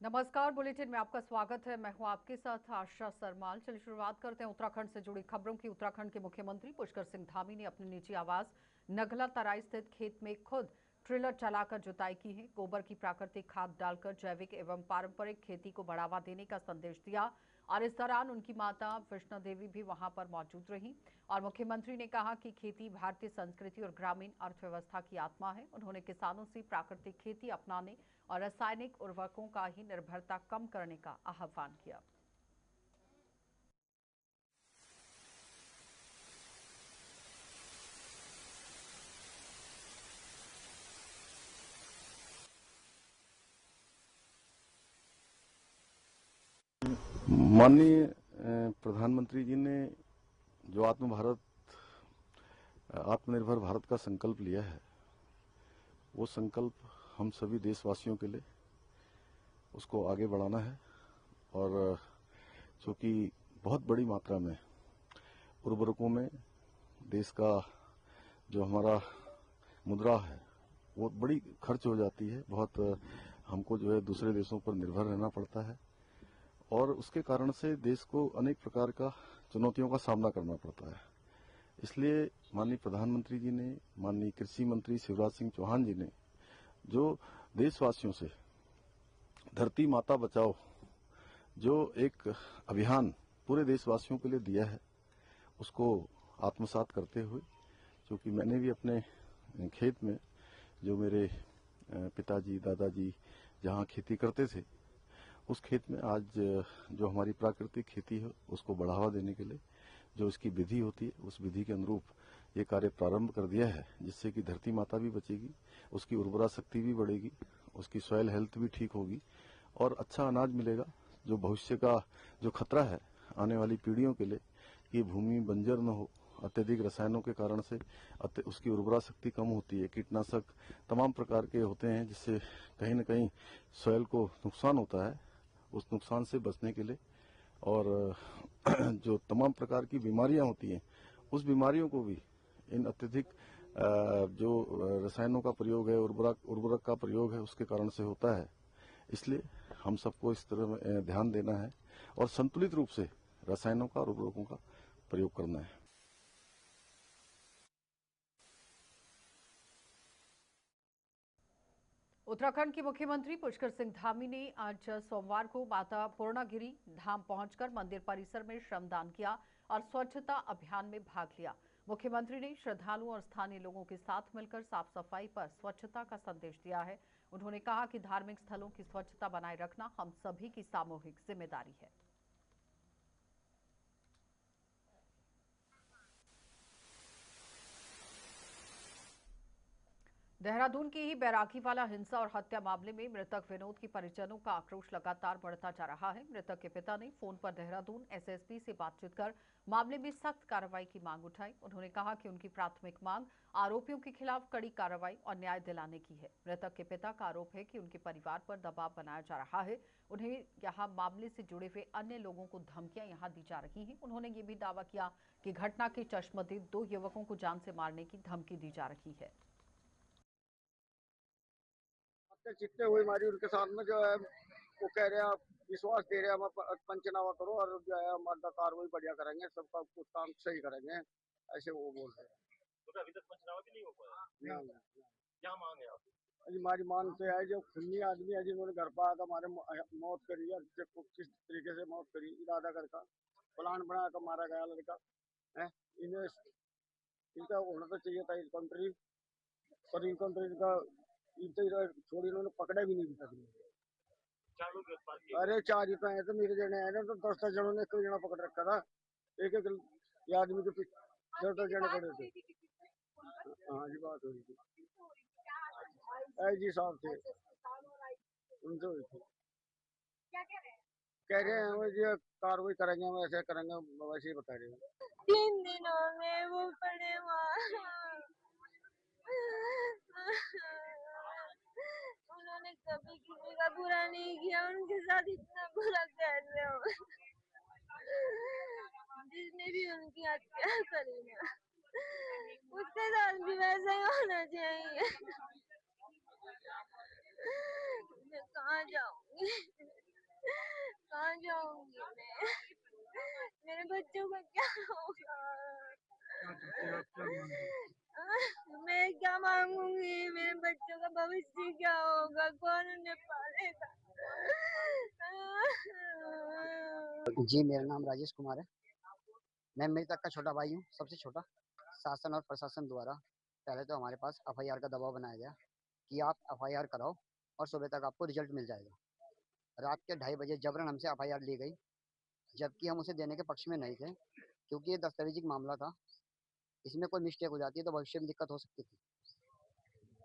नमस्कार, बुलेटिन में आपका स्वागत है। मैं हूं आपके साथ आशा सरमाल। चलिए शुरुआत करते हैं उत्तराखंड से जुड़ी खबरों की। उत्तराखंड के मुख्यमंत्री पुष्कर सिंह धामी ने अपनी निजी आवास नगला तराई स्थित खेत में खुद ट्रिलर चलाकर जुताई की है। गोबर की प्राकृतिक खाद डालकर जैविक एवं पारंपरिक खेती को बढ़ावा देने का संदेश दिया और इस दौरान उनकी माता वैष्णो देवी भी वहां पर मौजूद रही। और मुख्यमंत्री ने कहा कि खेती भारतीय संस्कृति और ग्रामीण अर्थव्यवस्था की आत्मा है। उन्होंने किसानों से प्राकृतिक खेती अपनाने और रासायनिक उर्वरकों का ही निर्भरता कम करने का आह्वान किया। माननीय प्रधानमंत्री जी ने जो आत्मनिर्भर भारत का संकल्प लिया है, वो संकल्प हम सभी देशवासियों के लिए उसको आगे बढ़ाना है। और चूंकि बहुत बड़ी मात्रा में उर्वरकों में देश का जो हमारा मुद्रा है वो बड़ी खर्च हो जाती है, बहुत हमको जो है दूसरे देशों पर निर्भर रहना पड़ता है और उसके कारण से देश को अनेक प्रकार का चुनौतियों का सामना करना पड़ता है। इसलिए माननीय प्रधानमंत्री जी ने, माननीय कृषि मंत्री शिवराज सिंह चौहान जी ने जो देशवासियों से धरती माता बचाओ जो एक अभियान पूरे देशवासियों के लिए दिया है, उसको आत्मसात करते हुए, क्योंकि मैंने भी अपने खेत में जो मेरे पिताजी दादाजी जहां खेती करते थे, उस खेत में आज जो हमारी प्राकृतिक खेती है उसको बढ़ावा देने के लिए जो इसकी विधि होती है, उस विधि के अनुरूप ये कार्य प्रारंभ कर दिया है, जिससे कि धरती माता भी बचेगी, उसकी उर्वरा शक्ति भी बढ़ेगी, उसकी सॉइल हेल्थ भी ठीक होगी और अच्छा अनाज मिलेगा। जो भविष्य का जो खतरा है आने वाली पीढ़ियों के लिए कि भूमि बंजर न हो, अत्यधिक रसायनों के कारण से उसकी उर्वरा शक्ति कम होती है, कीटनाशक तमाम प्रकार के होते हैं जिससे कहीं न कहीं सॉइल को नुकसान होता है। उस नुकसान से बचने के लिए और जो तमाम प्रकार की बीमारियां होती हैं, उस बीमारियों को भी इन अत्यधिक जो रसायनों का प्रयोग है, उर्वरक का प्रयोग है, उसके कारण से होता है। इसलिए हम सबको इस तरह ध्यान देना है और संतुलित रूप से रसायनों का और उर्वरकों का प्रयोग करना है। उत्तराखंड के मुख्यमंत्री पुष्कर सिंह धामी ने आज सोमवार को माता पूर्णागिरि धाम पहुंचकर मंदिर परिसर में श्रमदान किया और स्वच्छता अभियान में भाग लिया। मुख्यमंत्री ने श्रद्धालुओं और स्थानीय लोगों के साथ मिलकर साफ सफाई पर स्वच्छता का संदेश दिया है। उन्होंने कहा कि धार्मिक स्थलों की स्वच्छता बनाए रखना हम सभी की सामूहिक जिम्मेदारी है। देहरादून की ही बैरागीवाला हिंसा और हत्या मामले में मृतक विनोद की परिजनों का आक्रोश लगातार बढ़ता जा रहा है। मृतक के पिता ने फोन पर देहरादून एसएसपी से बातचीत कर मामले में सख्त कार्रवाई की मांग उठाई। उन्होंने कहा कि उनकी प्राथमिक मांग आरोपियों के खिलाफ कड़ी कार्रवाई और न्याय दिलाने की है। मृतक के पिता का आरोप है कि उनके परिवार पर दबाव बनाया जा रहा है। उन्हें यहाँ मामले से जुड़े हुए अन्य लोगों को धमकियां यहाँ दी जा रही हैं। उन्होंने ये भी दावा किया कि घटना के चश्मदीद 2 युवकों को जान से मारने की धमकी दी जा रही है। जितने हुए हमारी उनके साथ में जो है वो कह रहे हैं, विश्वास दे रहे हैं, हम पंचनामा करो और जो है हमारा कार्रवाई बढ़िया करेंगे, सबका कुछ काम सही करेंगे, ऐसे वो बोल रहे हैं। तो अभी तक पंचनामा भी नहीं हो पाया? नहीं। क्या मांग है आप? अजी हमारी मांग तो है, जो खूनी आदमी है जिन्होंने घर पर आकर हमारे मौत करी है, किस तरीके से मौत करी, इरादा करके प्लान बना कर मारा गया लड़का है। इन्हें इनका होना तो चाहिए था इनकाउंट्री, पर इनकाउंट्री का छोड़ी इन्होंने पकड़ा भी नहीं था। अरे 4 ही तो आए थे, मेरे जने आए ना तो 10-10 जनों ने एक जना पकड़ रखा था, एक आदमी के पीछे 10-10 जने खड़े थे। हाँ जी, बात हुई थी, जी साहब थे, उनसे हुई थी। कह रहे हैं वो ये कार्रवाई करेंगे, हम ऐसे करेंगे, वैसे ही बता रहे हैं। 3 दिनों में वो पड़े वहाँ, उन्होंने कभी किसी का बुरा नहीं किया, उनके साथ इतना बुरा कर रहे हो, जिसने भी उनकी हत्या करी ना, उसके साथ भी वैसा ही होना चाहिए। मैं कहाँ जाऊंगी? बच्चों का भविष्य क्या होगा, कौन उन्हें पालेगा। जी, मेरा नाम राजेश कुमार है। मैं मृतक का छोटा भाई हूँ, सबसे छोटा। शासन और प्रशासन द्वारा पहले तो हमारे पास एफआईआर का दबाव बनाया गया कि आप एफआईआर कराओ और सुबह तक आपको रिजल्ट मिल जाएगा। रात के 2:30 बजे जबरन हमसे एफआईआर ली गई, जबकि हम उसे देने के पक्ष में नहीं थे, क्योंकि ये दस्तावेजी मामला था। इसमें कोई मिस्टेक हो जाती है तो भविष्य में दिक्कत हो सकती थी।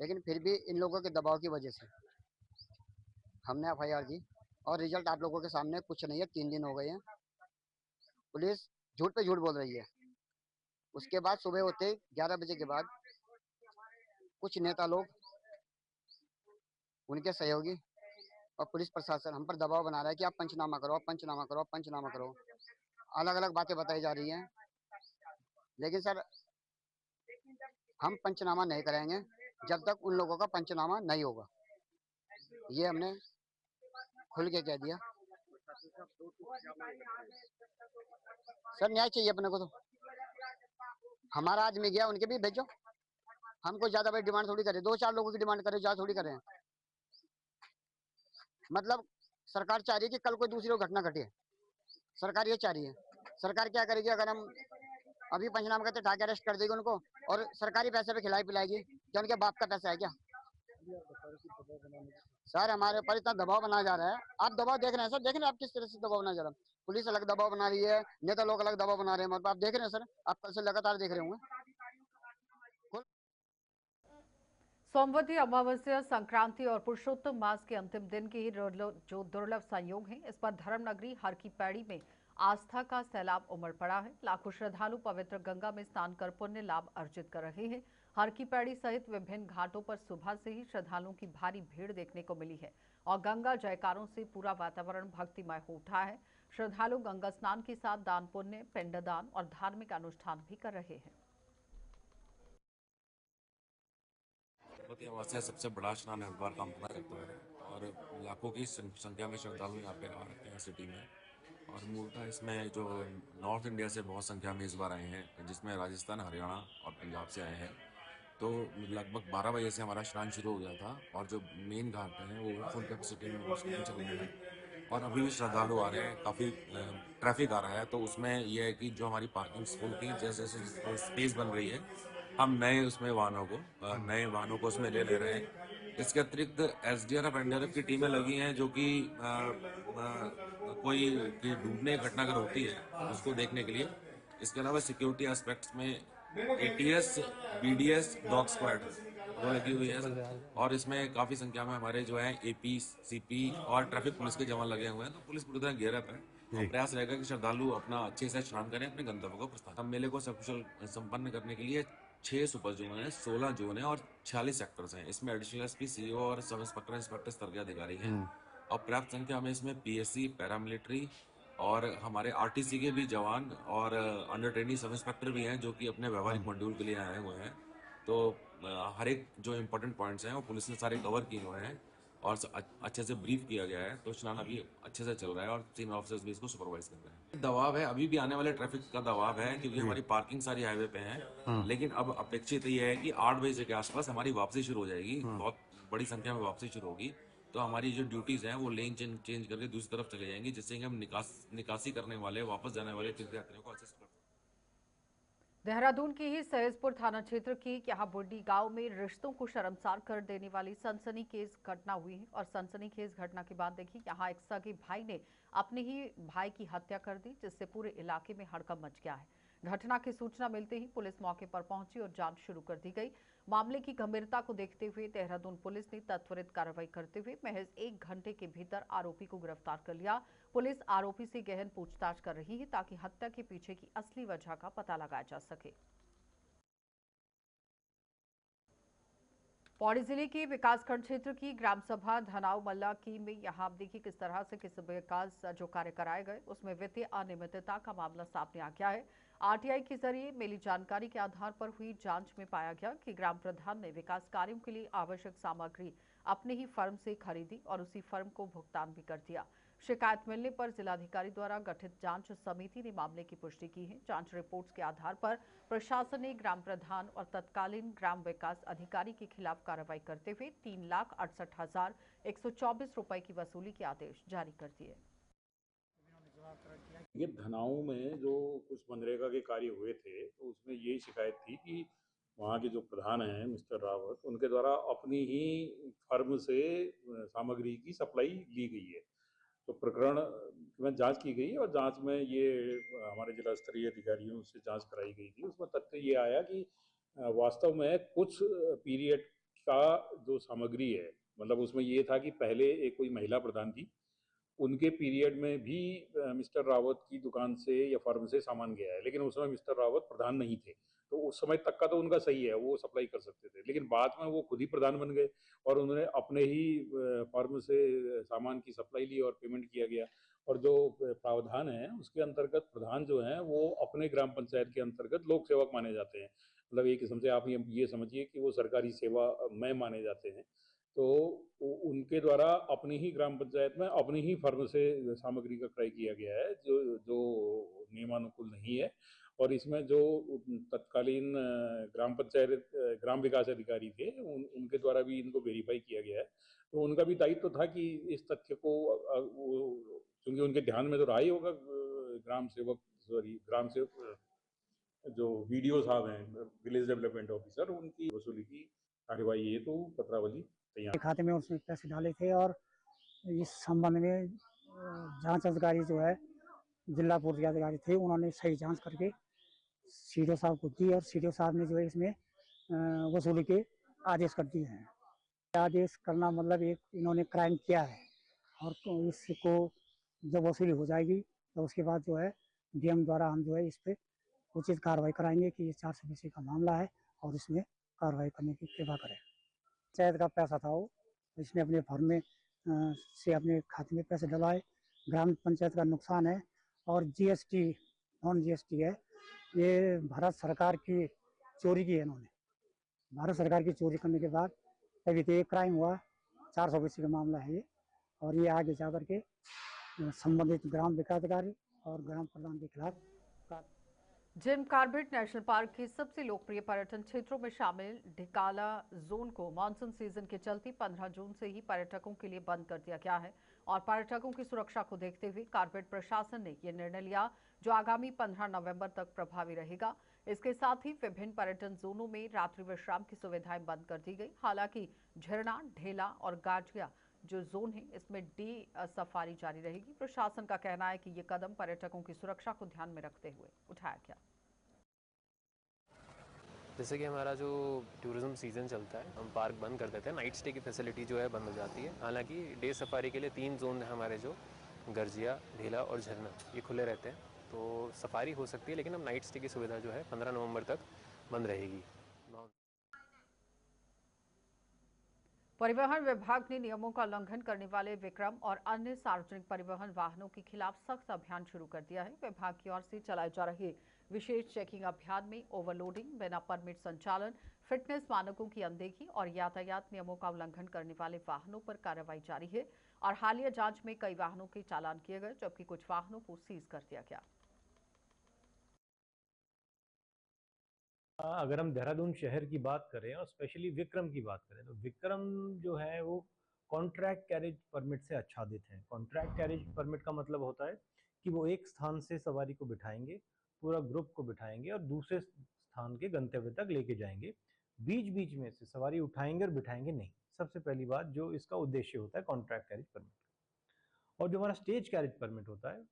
लेकिन फिर भी इन लोगों के दबाव की वजह से हमने एफआईआर दी और रिजल्ट आप लोगों के सामने कुछ नहीं है, 3 दिन हो गए हैं। पुलिस झूठ पे झूठ बोल रही है। उसके बाद सुबह होते 11 बजे के बाद कुछ नेता लोग, उनके सहयोगी और पुलिस प्रशासन हम पर दबाव बना रहा है कि आप पंचनामा करो, आप पंचनामा करो, आप पंचनामा करो। अलग अलग बातें बताई जा रही हैं, लेकिन सर हम पंचनामा नहीं कराएंगे जब तक उन लोगों का पंचनामा नहीं होगा। ये हमने खुल के कह दिया। सर न्याय चाहिए अपने को, तो हमारा आदमी गया, उनके भी भेजो। हमको ज्यादा बड़ी डिमांड थोड़ी करे, 2-4 लोगों की डिमांड करे, ज्यादा थोड़ी करें। मतलब सरकार चाह रही है कि कल कोई दूसरी घटना घटे। सरकार ये चाह रही है। सरकार क्या करेगी, अगर हम अभी पंचनामा करते ठाके अरेस्ट कर देगी उनको और सरकारी पैसे पे खिलाई पिलाएगी, क्या उनके बाप का पैसा है क्या? सर हमारे ऊपर इतना दबाव बनाया जा रहा है। आप दबाव देख रहे हैं सर, देख रहे हैं आप किस तरह से दबाव बनाया जा रहा है। पुलिस अलग दबाव बना रही है, नेता लोग अलग दबाव बना रहे हैं। मतलब आप देख रहे हैं सर, आप कल से लगातार देख रहे होंगे। सोमवती अमावस्या, संक्रांति और पुरुषोत्तम मास के अंतिम दिन के जो दुर्लभ संयोग हैं, इस पर धर्मनगरी हर की पैड़ी में आस्था का सैलाब उमड़ पड़ा है। लाखों श्रद्धालु पवित्र गंगा में स्नान कर पुण्य लाभ अर्जित कर रहे हैं। हर की पैड़ी सहित विभिन्न घाटों पर सुबह से ही श्रद्धालुओं की भारी भीड़ देखने को मिली है और गंगा जयकारों से पूरा वातावरण भक्तिमय हो उठा है। श्रद्धालु गंगा स्नान के साथ दान पुण्य, पिंडदान और धार्मिक अनुष्ठान भी कर रहे हैं। सोमवती अमावस्या सबसे बड़ा स्नान हरिद्वार का माना जाता है और लाखों की संख्या में श्रद्धालु यहाँ पे आ रखे हैं सिटी में। और मूलतः इसमें जो नॉर्थ इंडिया से बहुत संख्या में इस बार आए हैं, जिसमें राजस्थान, हरियाणा और पंजाब से आए हैं। तो लगभग 12 बजे से हमारा स्नान शुरू हो गया था और जो मेन घाट है वो फुल कैपेसिटी में वो स्नान चल रहे हैं और अभी भी श्रद्धालु आ रहे हैं। काफ़ी ट्रैफिक आ रहा है, तो उसमें यह है कि जो हमारी पार्किंग स्कूल की जैसे जैसे स्पेस बन रही है, हम नए वाहनों को उसमें ले रहे हैं। इसके अतिरिक्त एसडीआरएफ एनडीआरएफ की टीमें लगी हैं, जो कि कोई डूबने की घटना अगर होती है उसको देखने के लिए। इसके अलावा सिक्योरिटी एस्पेक्ट्स में एटीएस, बीडीएस, डॉग स्क्वाड वो लगी हुई है और इसमें काफ़ी संख्या में हमारे जो है एपी, सीपी और ट्रैफिक पुलिस के जवान लगे हुए हैं। तो पुलिस पूरी तरह गेयर अप है और प्रयास रहेगा कि श्रद्धालु अपना अच्छे से स्नान करें, अपने गंतव्य को प्रस्थान। हम मेले को सकुशल संपन्न करने के लिए 6 सुपर जोन है, 16 जोन है और 46 सेक्टर्स हैं। इसमें एडिशनल एसपी, सीओ और सब इंस्पेक्टर स्तर के अधिकारी हैं और पर्याप्त संख्या में इसमें पीएससी, पैरामिलिट्री और हमारे आरटीसी के भी जवान और अंडर ट्रेनिंग सब इंस्पेक्टर भी हैं, जो कि अपने व्यवहारिक मॉड्यूल के लिए आए हुए हैं। तो हर एक जो इम्पोर्टेंट पॉइंट्स हैं वो पुलिस ने सारे कवर किए हुए हैं और अच्छे से ब्रीफ किया गया है। तो स्नान अभी अच्छे से चल रहा है और सीनियर ऑफिसर्स भी इसको सुपरवाइज कर रहे हैं। दबाव है, अभी भी आने वाले ट्रैफिक का दबाव है, क्योंकि हमारी पार्किंग सारी हाईवे पे है। लेकिन अब अपेक्षित ये है कि 8 बजे के आसपास हमारी वापसी शुरू हो जाएगी। बहुत बड़ी संख्या में वापसी शुरू होगी, तो हमारी जो ड्यूटीज हैं वो लेन चेंज करके दूसरी तरफ चले जाएंगी, जिससे कि हम निकासी करने वाले, वापस जाने वाले तीर्थयात्रियों को असिस्ट कर। देहरादून की ही सैयदपुर थाना क्षेत्र की यहाँ बुड्डी गांव में रिश्तों को शर्मसार कर देने वाली सनसनीखेज घटना हुई है और सनसनीखेज घटना के बाद देखिए यहाँ एक सगे भाई ने अपने ही भाई की हत्या कर दी, जिससे पूरे इलाके में हड़कंप मच गया है। घटना की सूचना मिलते ही पुलिस मौके पर पहुंची और जांच शुरू कर दी गई। मामले की गंभीरता को देखते हुए देहरादून पुलिस ने त्वरित कार्रवाई करते हुए महज 1 घंटे के भीतर आरोपी को गिरफ्तार कर लिया। पुलिस आरोपी से गहन पूछताछ कर रही है ताकि हत्या के पीछे की असली वजह का पता लगाया जा सके। पौड़ी जिले के विकासखंड क्षेत्र की ग्राम सभा धनाव मल्ला की में यहाँ आप देखिए किस तरह से किस विकास जो कार्य कराए गए उसमें वित्तीय अनियमितता का मामला सामने आ गया है। आरटीआई के जरिए मिली जानकारी के आधार पर हुई जांच में पाया गया कि ग्राम प्रधान ने विकास कार्यों के लिए आवश्यक सामग्री अपनी ही फर्म से खरीदी और उसी फर्म को भुगतान भी कर दिया। शिकायत मिलने पर जिलाधिकारी द्वारा गठित जांच समिति ने मामले की पुष्टि की है। जांच रिपोर्ट्स के आधार पर प्रशासन ने ग्राम प्रधान और तत्कालीन ग्राम विकास अधिकारी के खिलाफ कार्रवाई करते हुए 3,68,124 रुपए की वसूली के आदेश जारी कर दिए। ये धनाऊ में जो कुछ मनरेगा के कार्य हुए थे, तो उसमें यही शिकायत थी कि वहाँ के जो प्रधान हैं मिस्टर रावत, उनके द्वारा अपनी ही फर्म से सामग्री की सप्लाई ली गई है। तो प्रकरण में जांच की गई और जांच में ये हमारे जिला स्तरीय अधिकारियों से जांच कराई गई थी। उसमें तथ्य ये आया कि वास्तव में कुछ पीरियड का जो सामग्री है, मतलब उसमें ये था कि पहले एक कोई महिला प्रधान थी, उनके पीरियड में भी मिस्टर रावत की दुकान से या फर्म से सामान गया है, लेकिन उस समय मिस्टर रावत प्रधान नहीं थे। तो उस समय तक का तो उनका सही है, वो सप्लाई कर सकते थे, लेकिन बाद में वो खुद ही प्रधान बन गए और उन्होंने अपने ही फर्म से सामान की सप्लाई ली और पेमेंट किया गया। और जो प्रावधान है उसके अंतर्गत प्रधान जो हैं वो अपने ग्राम पंचायत के अंतर्गत लोक सेवक माने जाते हैं। मतलब एक किस्म से आप ये समझिए कि वो सरकारी सेवा में माने जाते हैं। तो उनके द्वारा अपनी ही ग्राम पंचायत में अपनी ही फर्म से सामग्री का क्रय किया गया है, जो नियमानुकूल नहीं है। और इसमें जो तत्कालीन ग्राम पंचायत ग्राम विकास अधिकारी थे, उनके द्वारा भी इनको वेरीफाई किया गया है। तो उनका भी दायित्व था कि इस तथ्य को क्योंकि उनके ध्यान में तो रहा ही होगा, ग्राम सेवक जो वीडियो साहब हैं, विलेज डेवलपमेंट ऑफिसर, उनकी वसूली की कार्यवाही है। तो पत्रावली खाते में उसने पैसे डाले थे और इस संबंध में जांच अधिकारी जो है जिला पूर्व के अधिकारी थे, उन्होंने सही जांच करके सीडीओ साहब को दी और सीडीओ साहब ने जो है इसमें वसूली के आदेश कर दिए हैं। आदेश करना मतलब एक इन्होंने क्राइम किया है और इसको जब वसूली हो जाएगी तो उसके बाद जो है डीएम द्वारा हम जो है इस पर उचित कार्रवाई कराएंगे कि ये 420 का मामला है और इसमें कार्रवाई करने की कृपा करें। पंचायत का पैसा था वो, इसने अपने फर्म में से अपने खाते में पैसे डलवाए। ग्राम पंचायत का नुकसान है और जीएसटी नॉन जीएसटी है, ये भारत सरकार की चोरी की है इन्होंने। भारत सरकार की चोरी करने के बाद तभी तो ये क्राइम हुआ। 420 का मामला है ये और ये आगे जा करके संबंधित ग्राम विकास अधिकारी और ग्राम प्रधान के खिलाफ। जिम कॉर्बेट नेशनल पार्क के सबसे लोकप्रिय पर्यटन क्षेत्रों में शामिल ढिकाला जोन को मानसून सीजन के चलते 15 जून से ही पर्यटकों के लिए बंद कर दिया गया है और पर्यटकों की सुरक्षा को देखते हुए कॉर्बेट प्रशासन ने यह निर्णय लिया, जो आगामी 15 नवंबर तक प्रभावी रहेगा। इसके साथ ही विभिन्न पर्यटन जोनों में रात्रि विश्राम की सुविधाएं बंद कर दी गई। हालांकि झरना, ढेला और गाजिया जो जोन है, इसमें डे सफारी जारी रहेगी। प्रशासन का कहना है कि ये कदम पर्यटकों की सुरक्षा को ध्यान में रखते हुए उठाया गया। जैसे कि हमारा जो टूरिज्म सीज़न चलता है, हम पार्क बंद कर देते हैं, नाइट स्टे की फैसिलिटी जो है बंद हो जाती है। हालांकि डे सफारी के लिए 3 जोन है हमारे, जो गर्जिया, ढेला और झरना, ये खुले रहते हैं, तो सफारी हो सकती है, लेकिन अब नाइट स्टे की सुविधा जो है 15 नवंबर तक बंद रहेगी। परिवहन विभाग ने नियमों का उल्लंघन करने वाले विक्रम और अन्य सार्वजनिक परिवहन वाहनों के खिलाफ सख्त अभियान शुरू कर दिया है। विभाग की ओर से चलाए जा रहे विशेष चेकिंग अभियान में ओवरलोडिंग, बिना परमिट संचालन, फिटनेस मानकों की अनदेखी और यातायात नियमों का उल्लंघन करने वाले वाहनों पर कार्रवाई जारी है और हालिया जांच में कई वाहनों के चालान किए गए, जबकि कुछ वाहनों को सीज कर दिया गया। अगर हम देहरादून शहर की बात करें और स्पेशली विक्रम की बात करें, तो विक्रम जो है वो कॉन्ट्रैक्ट कैरेज परमिट से आच्छादित है। कॉन्ट्रैक्ट कैरेज परमिट का मतलब होता है कि वो एक स्थान से सवारी को बिठाएंगे, पूरा ग्रुप को बिठाएंगे और दूसरे स्थान के गंतव्य तक लेके जाएंगे। बीच बीच में से सवारी उठाएंगे और बिठाएंगे नहीं। सबसे पहली बात, जो इसका उद्देश्य होता है कॉन्ट्रैक्ट कैरेज परमिट। और जो हमारा स्टेज कैरेज परमिट होता है,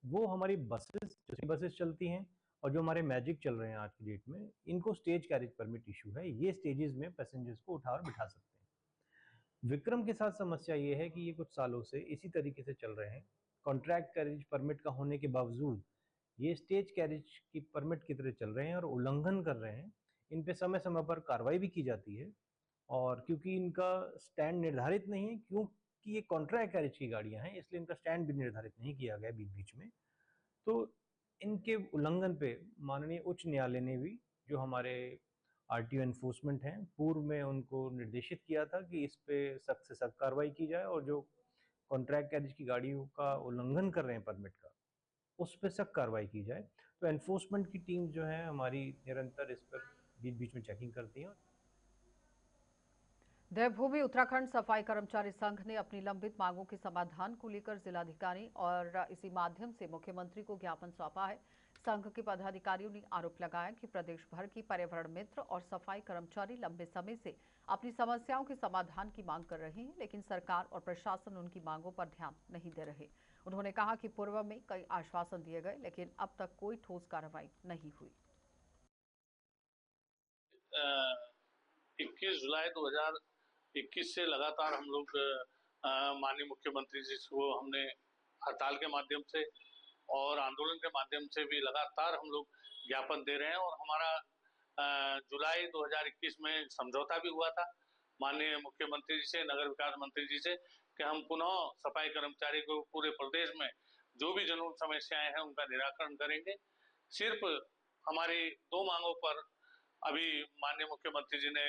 वो हमारी बसेस चलती हैं और जो हमारे मैजिक चल रहे हैं आज की डेट में, इनको स्टेज कैरेज परमिट इशू है। ये स्टेजेस में पैसेंजर्स को उठा और बिठा सकते हैं। विक्रम के साथ समस्या ये है कि ये कुछ सालों से इसी तरीके से चल रहे हैं। कॉन्ट्रैक्ट कैरेज परमिट का होने के बावजूद ये स्टेज कैरेज की परमिट की तरह चल रहे हैं और उल्लंघन कर रहे हैं। इन पे समय समय पर कार्रवाई भी की जाती है और क्योंकि इनका स्टैंड निर्धारित नहीं है, क्योंकि ये कॉन्ट्रैक्ट कैरेज की गाड़ियां हैं, इसलिए इनका स्टैंड भी निर्धारित नहीं किया गया बीच बीच में। तो इनके उल्लंघन पे माननीय उच्च न्यायालय ने भी, जो हमारे आरटीओ एनफोर्समेंट हैं, पूर्व में उनको निर्देशित किया था कि इस पे सख्त से सख्त कार्रवाई की जाए और जो कॉन्ट्रैक्ट कैरेज की गाड़ियों का उल्लंघन कर रहे हैं परमिट का, उस पे सख्त कार्रवाई की जाए। तो एनफोर्समेंट की टीम जो है हमारी निरंतर इस पर बीच बीच में चेकिंग करती है। देवभूमि उत्तराखंड सफाई कर्मचारी संघ ने अपनी लंबित मांगों के समाधान को लेकर जिलाधिकारी और इसी माध्यम से मुख्यमंत्री को ज्ञापन सौंपा है। संघ के पदाधिकारियों ने आरोप लगाया कि प्रदेश भर की पर्यावरण मित्र और सफाई कर्मचारी लंबे समय से अपनी समस्याओं के समाधान की मांग कर रहे हैं, लेकिन सरकार और प्रशासन उनकी मांगों पर ध्यान नहीं दे रहे। उन्होंने कहा कि पूर्व में कई आश्वासन दिए गए, लेकिन अब तक कोई ठोस कार्रवाई नहीं हुई। 21 जुलाई 2021 से लगातार हम लोग माननीय मुख्यमंत्री जी को हमने हड़ताल के माध्यम से और आंदोलन के माध्यम से भी लगातार हम लोग ज्ञापन दे रहे हैं और हमारा जुलाई 2021 में समझौता भी हुआ था माननीय मुख्यमंत्री जी से, नगर विकास मंत्री जी से, कि हम पुनः सफाई कर्मचारी को पूरे प्रदेश में जो भी जनून समस्याएं हैं उनका निराकरण करेंगे। सिर्फ हमारी 2 मांगों पर अभी माननीय मुख्यमंत्री जी ने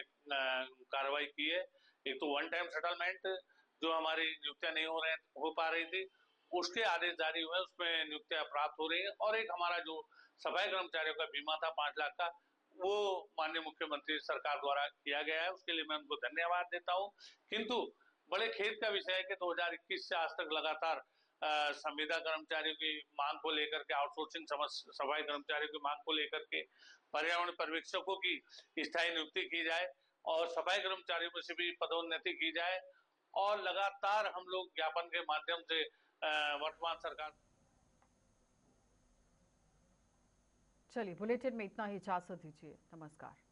कार्रवाई की है। एक तो वन टाइम सेटलमेंट जो हमारी नियुक्तियां नहीं हो पा रही थी, उसके आदेश जारी हुए, उसमें नियुक्तियां प्राप्त हो रही है, और एक हमारा जो सफाई कर्मचारियों का बीमा था 5 लाख का, वो माननीय मुख्यमंत्री सरकार द्वारा किया गया है, उसके लिए मैं उनको धन्यवाद देता हूँ। किंतु बड़े खेद का विषय है कि 2021 से आज तक लगातार संविदा कर्मचारियों की मांग को लेकर के, आउटसोर्सिंग सफाई कर्मचारियों की मांग को लेकर के, पर्यावरण पर्यवेक्षकों की स्थायी नियुक्ति की जाए और सफाई कर्मचारियों में से भी पदोन्नति की जाए, और लगातार हम लोग ज्ञापन के माध्यम से वर्तमान सरकार। चलिए, बुलेटिन में इतना ही, इजाजत दीजिए। नमस्कार।